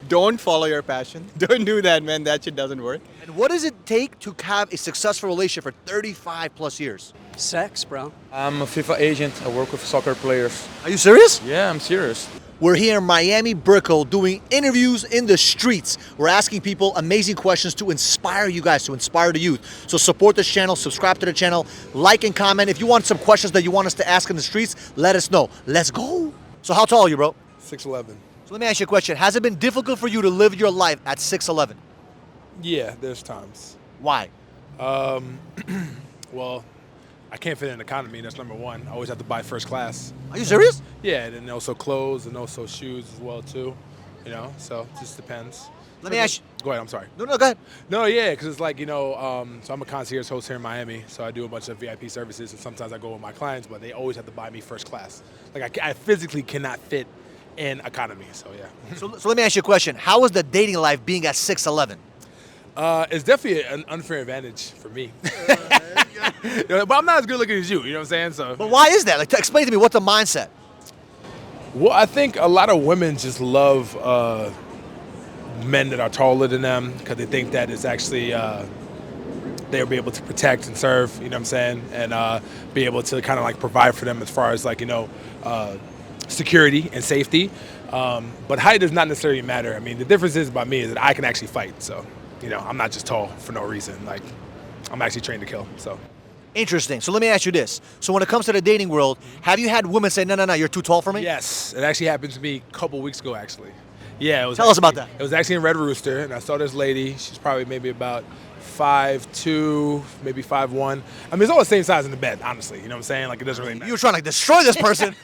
Don't follow your passion. Don't do that, man. That shit doesn't work. And what does it take to have a successful relationship for 35 plus years? Sex, bro. I'm a FIFA agent. I work with soccer players. Are you serious? Yeah, I'm serious. We're here in Miami, Brickell, doing interviews in the streets. We're asking people amazing questions to inspire you guys, to inspire the youth. So support this channel, subscribe to the channel, like and comment. If you want some questions that you want us to ask in the streets, let us know. Let's go. So how tall are you, bro? 6'11". So let me ask you a question. Has it been difficult for you to live your life at 6'11"? Yeah, there's times. Why? Well, I can't fit in an economy, that's number one. I always have to buy first class. Are you serious? Yeah, and then also clothes and also shoes as well too. You know, so it just depends. Let me ask you. Go ahead, I'm sorry. No, go ahead. No, yeah, because it's like, so I'm a concierge host here in Miami, so I do a bunch of VIP services, and sometimes I go with my clients, but they always have to buy me first class. Like, I physically cannot fit in economy, so yeah. So let me ask you a question. How is the dating life being at 6'11"? It's definitely an unfair advantage for me. But I'm not as good looking as you know what I'm saying? So. But why is that? Like, explain to me, what's the mindset? Well, I think a lot of women just love men that are taller than them because they think that it's actually they'll be able to protect and serve, you know what I'm saying, and be able to kind of like provide for them as far as like, security and safety. But height does not necessarily matter. I mean, the difference is about me is that I can actually fight. So, I'm not just tall for no reason. Like, I'm actually trained to kill, so. Interesting. So let me ask you this. So when it comes to the dating world, have you had women say, no, you're too tall for me? Yes, it actually happened to me a couple weeks ago, actually. Yeah, it was. Tell us about that. It was actually in Red Rooster, and I saw this lady. She's probably maybe about 5'2", maybe 5'1". I mean, it's all the same size in the bed, honestly. You know what I'm saying? Like, it doesn't really matter. You were trying to destroy this person.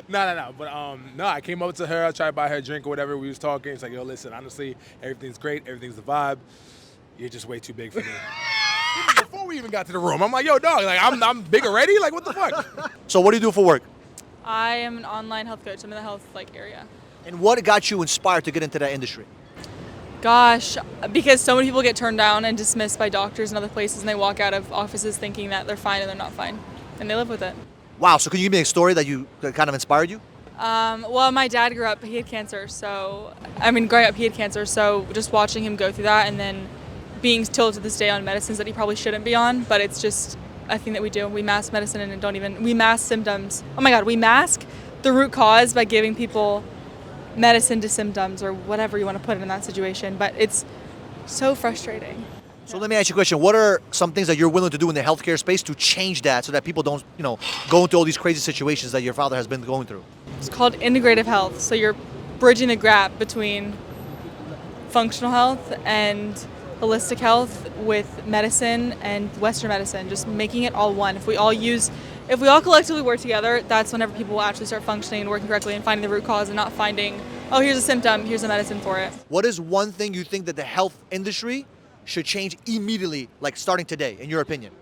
No. But no, I came up to her. I tried to buy her a drink or whatever. We was talking. It's like, yo, listen, honestly, everything's great. Everything's the vibe. You're just way too big for me. Before we even got to the room, I'm like, yo, dog, like I'm big already? Like, what the fuck? So what do you do for work? I am an online health coach. I'm in the health area. And what got you inspired to get into that industry? Gosh, because so many people get turned down and dismissed by doctors and other places, and they walk out of offices thinking that they're fine and they're not fine, and they live with it. Wow, so can you give me a story that kind of inspired you? Well, my dad grew up, he had cancer, growing up he had cancer, so just watching him go through that and then being told to this day on medicines that he probably shouldn't be on, but it's just a thing that we do. We mask medicine and we mask symptoms. Oh my God, we mask the root cause by giving people medicine to symptoms or whatever you want to put it in that situation, but it's so frustrating. So let me ask you a question. What are some things that you're willing to do in the healthcare space to change that so that people don't, go into all these crazy situations that your father has been going through? It's called integrative health. So you're bridging the gap between functional health and holistic health with medicine and Western medicine, just making it all one. If we all collectively work together, that's whenever people will actually start functioning and working correctly and finding the root cause and not finding, oh, here's a symptom, here's a medicine for it. What is one thing you think that the health industry should change immediately, like starting today, in your opinion?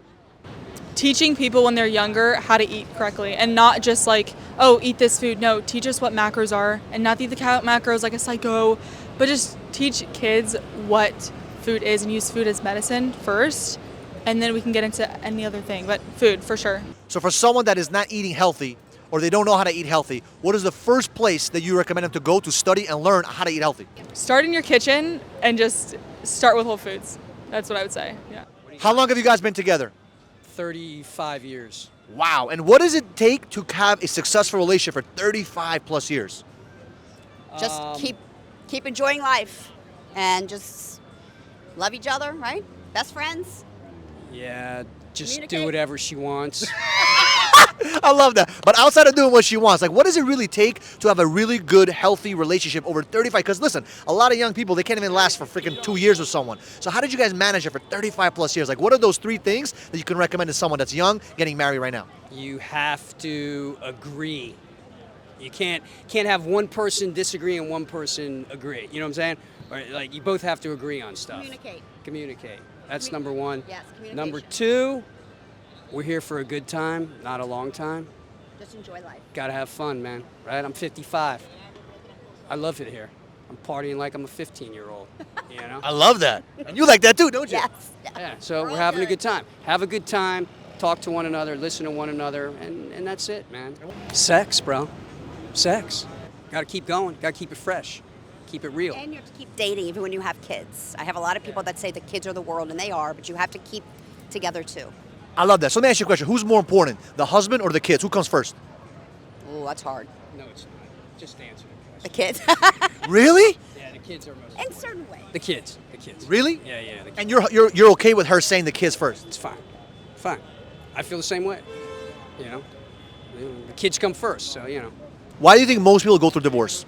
Teaching people when they're younger how to eat correctly and not just like, oh, eat this food. No, teach us what macros are and not eat the macros like a psycho, but just teach kids what food is and use food as medicine first, and then we can get into any other thing, but food for sure. So for someone that is not eating healthy or they don't know how to eat healthy, what is the first place that you recommend them to go to study and learn how to eat healthy? Start in your kitchen and just start with whole foods. That's what I would say, yeah. How long have you guys been together? 35 years. Wow, and what does it take to have a successful relationship for 35 plus years? Just keep enjoying life and just love each other, right? Best friends. Yeah, just do whatever she wants. I love that. But outside of doing what she wants, like, what does it really take to have a really good, healthy relationship over 35? Because listen, a lot of young people, they can't even last for freaking 2 years with someone. So how did you guys manage it for 35 plus years? Like, what are those 3 things that you can recommend to someone that's young, getting married right now? You have to agree. You can't have one person disagree and one person agree. You know what I'm saying? Or, like, you both have to agree on stuff. Communicate. That's number one. Yes, communication. Number 2, we're here for a good time, not a long time. Just enjoy life. Gotta have fun, man. Right? I'm 55. I love it here. I'm partying like I'm a 15-year-old. You know? I love that. And you like that too, don't you? Yes. Yeah. So we're having a good time. Have a good time. Talk to one another. Listen to one another, and that's it, man. Sex, bro. Sex. Gotta keep going. Gotta keep it fresh. keep it real. And you have to keep dating even when you have kids. I have a lot of people that say the kids are the world, and they are, but you have to keep together too. I love that. So let me ask you a question. Who's more important, the husband or the kids? Who comes first? Oh, that's hard. No, it's not. Just answer The the kids. question. Really? Yeah, the kids are most In important. certain ways. The kids. The kids. Really? Yeah, yeah. The kids. And you're okay with her saying the kids first? It's fine. Fine. I feel the same way. You know? The kids come first, so, you know. Why do you think most people go through divorce?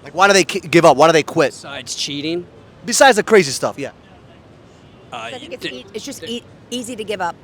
Like, why do they give up? Why do they quit? Besides cheating. Besides the crazy stuff, yeah. I think it's just easy to give up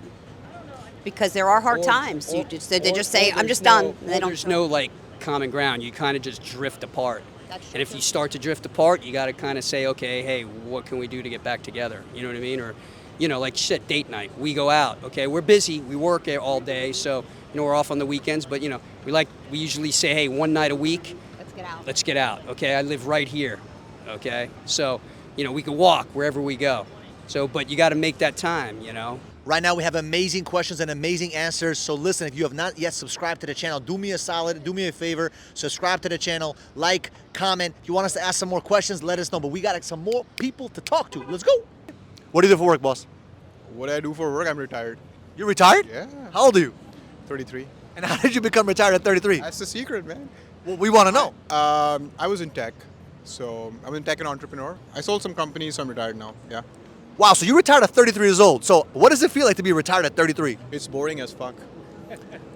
because there are hard times. They just say, "I'm just done." They don't. There's no like common ground. You kind of just drift apart. That's true, And if too. you start to drift apart, you got to kind of say, okay, hey, what can we do to get back together? You know what I mean? Or, you know, like shit, date night. We go out. Okay, we're busy. We work all day, so you know we're off on the weekends. But you know, we usually say, hey, one night a week. Let's get out. Let's get out. Okay, I live right here. Okay, so you know we can walk wherever we go. So, but you got to make that time. You know. Right now we have amazing questions and amazing answers. So listen, if you have not yet subscribed to the channel, do me a solid, do me a favor, subscribe to the channel, like, comment. If you want us to ask some more questions, let us know. But we got some more people to talk to. Let's go. What do you do for work, boss? What I do for work, I'm retired. You're retired? Yeah. How old are you? 33. And how did you become retired at 33? That's the secret, man. Well, we want to know. I was in tech. So I'm in tech and entrepreneur. I sold some companies, so I'm retired now. Yeah. Wow, so you retired at 33 years old. So what does it feel like to be retired at 33? It's boring as fuck.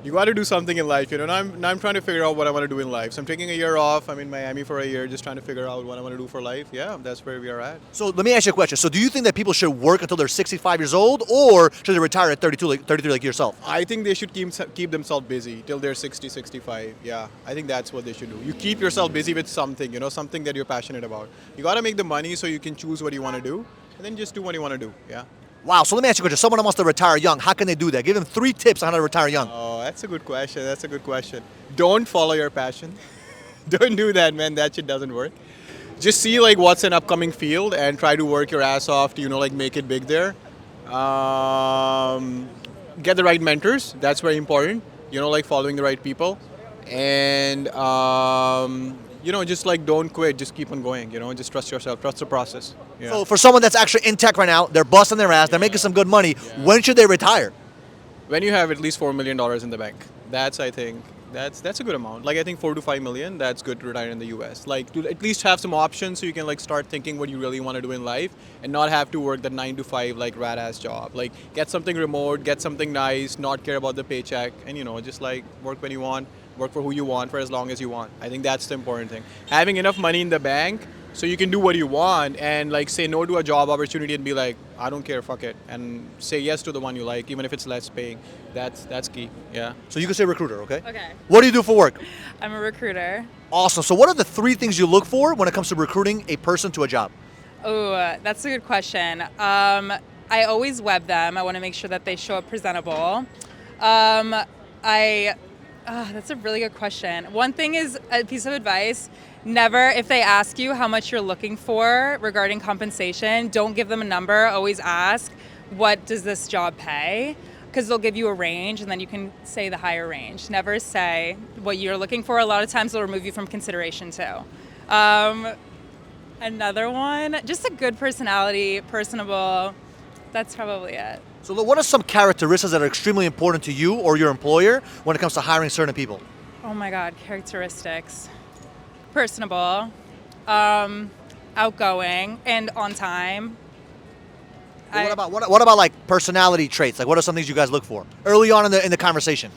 You got to do something in life, you know. Now I'm trying to figure out what I want to do in life. So I'm taking a year off. I'm in Miami for a year, just trying to figure out what I want to do for life. Yeah, that's where we are at. So let me ask you a question. So do you think that people should work until they're 65 years old, or should they retire at 33 like yourself? I think they should keep themselves busy till they're 60, 65. Yeah, I think that's what they should do. You keep yourself busy with something, you know, something that you're passionate about. You got to make the money so you can choose what you want to do, and then just do what you want to do. Yeah. Wow, so let me ask you a question. Someone that wants to retire young, how can they do that? Give them 3 tips on how to retire young. Oh, that's a good question. That's a good question. Don't follow your passion. Don't do that, man. That shit doesn't work. Just see like what's an upcoming field and try to work your ass off to, you know, like make it big there. Get the right mentors. That's very important. You know, like following the right people. And, you know, just like don't quit. Just keep on going. You know, just trust yourself. Trust the process. Yeah. So for someone that's actually in tech right now, they're busting their ass, they're making some good money. When should they retire? When you have at least $4 million in the bank, that's, I think, that's a good amount. Like I think 4 to 5 million, that's good to retire in the US. Like to at least have some options so you can like start thinking what you really want to do in life and not have to work the 9 to 5 like rat ass job. Like get something remote, get something nice, not care about the paycheck, and you know just like work when you want, work for who you want for as long as you want. I think that's the important thing. Having enough money in the bank so you can do what you want and like say no to a job opportunity and be like, I don't care, fuck it, and say yes to the one you like, even if it's less paying. That's key. Yeah. So you can say recruiter, okay? Okay. What do you do for work? I'm a recruiter. Awesome. So what are the 3 things you look for when it comes to recruiting a person to a job? Oh, that's a good question. I always web them. I want to make sure that they show up presentable. That's a really good question. One thing is a piece of advice. Never, if they ask you how much you're looking for regarding compensation, don't give them a number. Always ask, what does this job pay? Because they'll give you a range and then you can say the higher range. Never say what you're looking for. A lot of times they'll remove you from consideration too. Another one, just a good personality, personable. That's probably it. So what are some characteristics that are extremely important to you or your employer when it comes to hiring certain people? Oh my God, characteristics. Personable, outgoing, and on time. What about like personality traits? Like what are some things you guys look for early on in the conversation?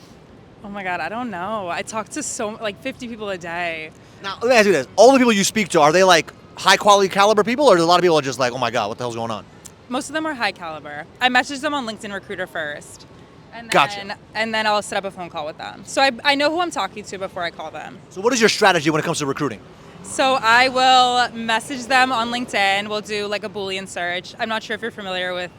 Oh my God, I don't know. I talk to like 50 people a day. Now let me ask you this: all the people you speak to, are they like high quality caliber people, or a lot of people are just like, oh my God, what the hell's going on? Most of them are high caliber. I message them on LinkedIn Recruiter first. And then, Gotcha. And then I'll set up a phone call with them. So I know who I'm talking to before I call them. So what is your strategy when it comes to recruiting? So I will message them on LinkedIn. We'll do like a Boolean search. I'm not sure if you're familiar with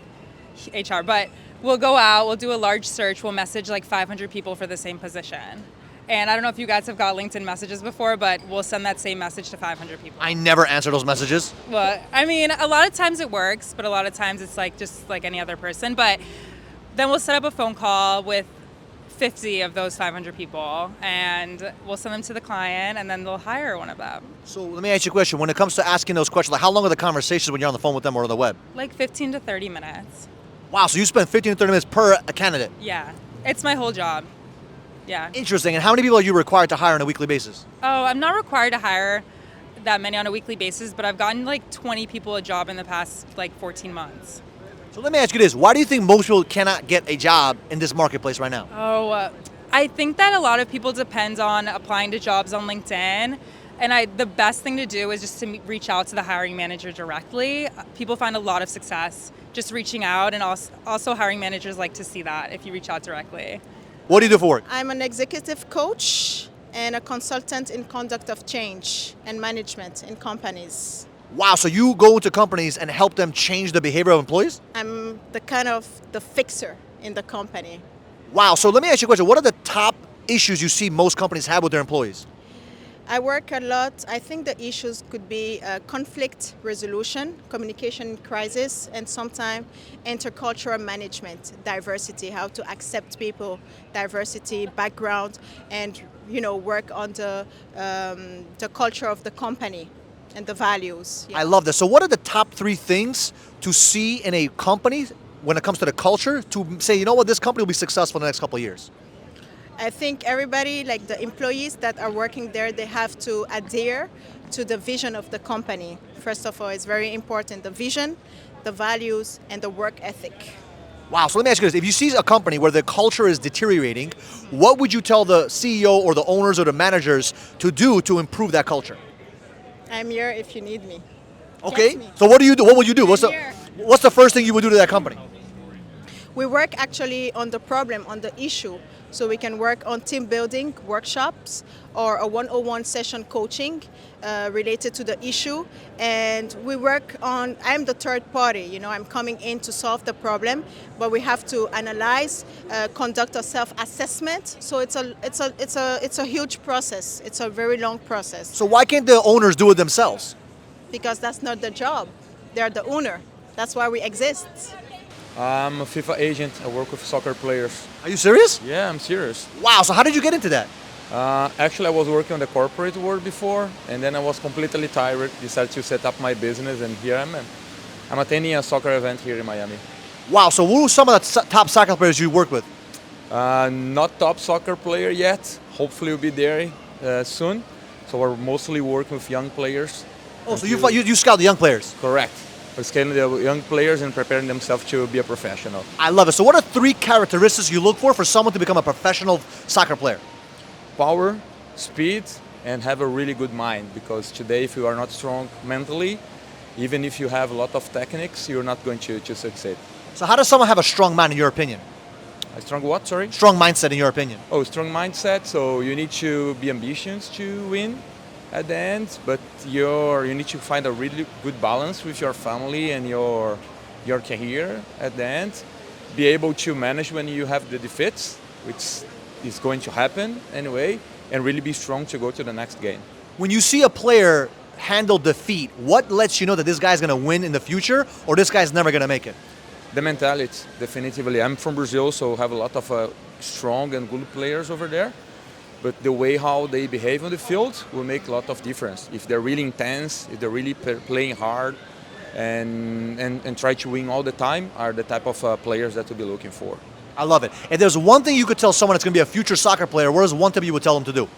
HR, but we'll go out, we'll do a large search. We'll message like 500 people for the same position. And I don't know if you guys have got LinkedIn messages before, but we'll send that same message to 500 people. I never answer those messages. Well, I mean, a lot of times it works, but a lot of times it's like just like any other person. But then we'll set up a phone call with 50 of those 500 people, and we'll send them to the client, and then they'll hire one of them. So let me ask you a question. When it comes to asking those questions, like how long are the conversations when you're on the phone with them or on the web? Like 15 to 30 minutes. Wow, so you spend 15 to 30 minutes per a candidate. Yeah, it's my whole job. Yeah. Interesting. And how many people are you required to hire on a weekly basis? Oh, I'm not required to hire that many on a weekly basis, but I've gotten like 20 people a job in the past like 14 months. So let me ask you this. Why do you think most people cannot get a job in this marketplace right now? I think that a lot of people depend on applying to jobs on LinkedIn. And the best thing to do is just to reach out to the hiring manager directly. People find a lot of success just reaching out, and also hiring managers like to see that if you reach out directly. What do you do for work? I'm an executive coach and a consultant in conduct of change and management in companies. Wow, so you go into companies and help them change the behavior of employees? I'm the fixer in the company. Wow, so let me ask you a question. What are the top issues you see most companies have with their employees? I work a lot. I think the issues could be conflict resolution, communication crisis, and sometimes intercultural management, diversity, how to accept people, diversity, background, and work on the culture of the company and the values. Yeah. I love this. So what are the top 3 things to see in a company when it comes to the culture to say, you know what, this company will be successful in the next couple of years? I think everybody, like the employees that are working there, they have to adhere to the vision of the company. First of all, it's very important, the vision, the values, and the work ethic. Wow, so let me ask you this. If you see a company where the culture is deteriorating, what would you tell the CEO or the owners or the managers to do to improve that culture? I'm here if you need me. Okay, so what do you do? What would you do? What's the first thing you would do to that company? We work actually on the problem, on the issue. So we can work on team building workshops or a 101 session coaching related to the issue. And we work on, I'm the third party, I'm coming in to solve the problem, but we have to analyze, conduct a self-assessment. So it's a huge process. It's a very long process. So why can't the owners do it themselves? Because that's not their job. They're the owner. That's why we exist. I'm a FIFA agent. I work with soccer players. Are you serious? Yeah, I'm serious. Wow, so how did you get into that? Actually, I was working on the corporate world before, and then I was completely tired, decided to set up my business, and here I am. I'm attending a soccer event here in Miami. Wow, so who are some of the top soccer players you work with? Not top soccer player yet. Hopefully we'll be there soon. So we're mostly working with young players. Oh, so you scout the young players? Correct. We're scaling the young players and preparing themselves to be a professional. I love it. So what are 3 characteristics you look for someone to become a professional soccer player? Power, speed, and have a really good mind. Because today, if you are not strong mentally, even if you have a lot of techniques, you're not going to succeed. So how does someone have a strong mind in your opinion? A strong what, sorry? Strong mindset in your opinion. Oh, strong mindset. So you need to be ambitious to win at the end, but you need to find a really good balance with your family and your career at the end. Be able to manage when you have the defeats, which is going to happen anyway, and really be strong to go to the next game. When you see a player handle defeat, what lets you know that this guy's going to win in the future or this guy's never going to make it? The mentality, definitively. I'm from Brazil, so have a lot of strong and good players over there. But the way how they behave on the field will make a lot of difference. If they're really intense, if they're really playing hard and try to win all the time, are the type of players that we'll be looking for. I love it. If there's one thing you could tell someone that's going to be a future soccer player, what is one tip you would tell them to do?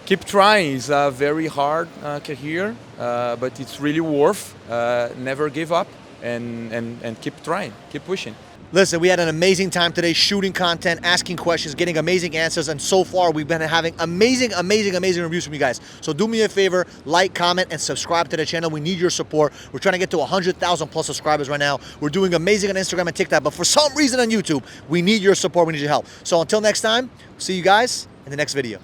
Keep trying. It's a very hard career, but it's really worth. Never give up and keep trying, keep pushing. Listen, we had an amazing time today shooting content, asking questions, getting amazing answers, and so far we've been having amazing reviews from you guys. So do me a favor, like, comment, and subscribe to the channel. We need your support. We're trying to get to 100,000 plus subscribers right now. We're doing amazing on Instagram and TikTok, but for some reason on YouTube, we need your support, we need your help. So until next time, see you guys in the next video.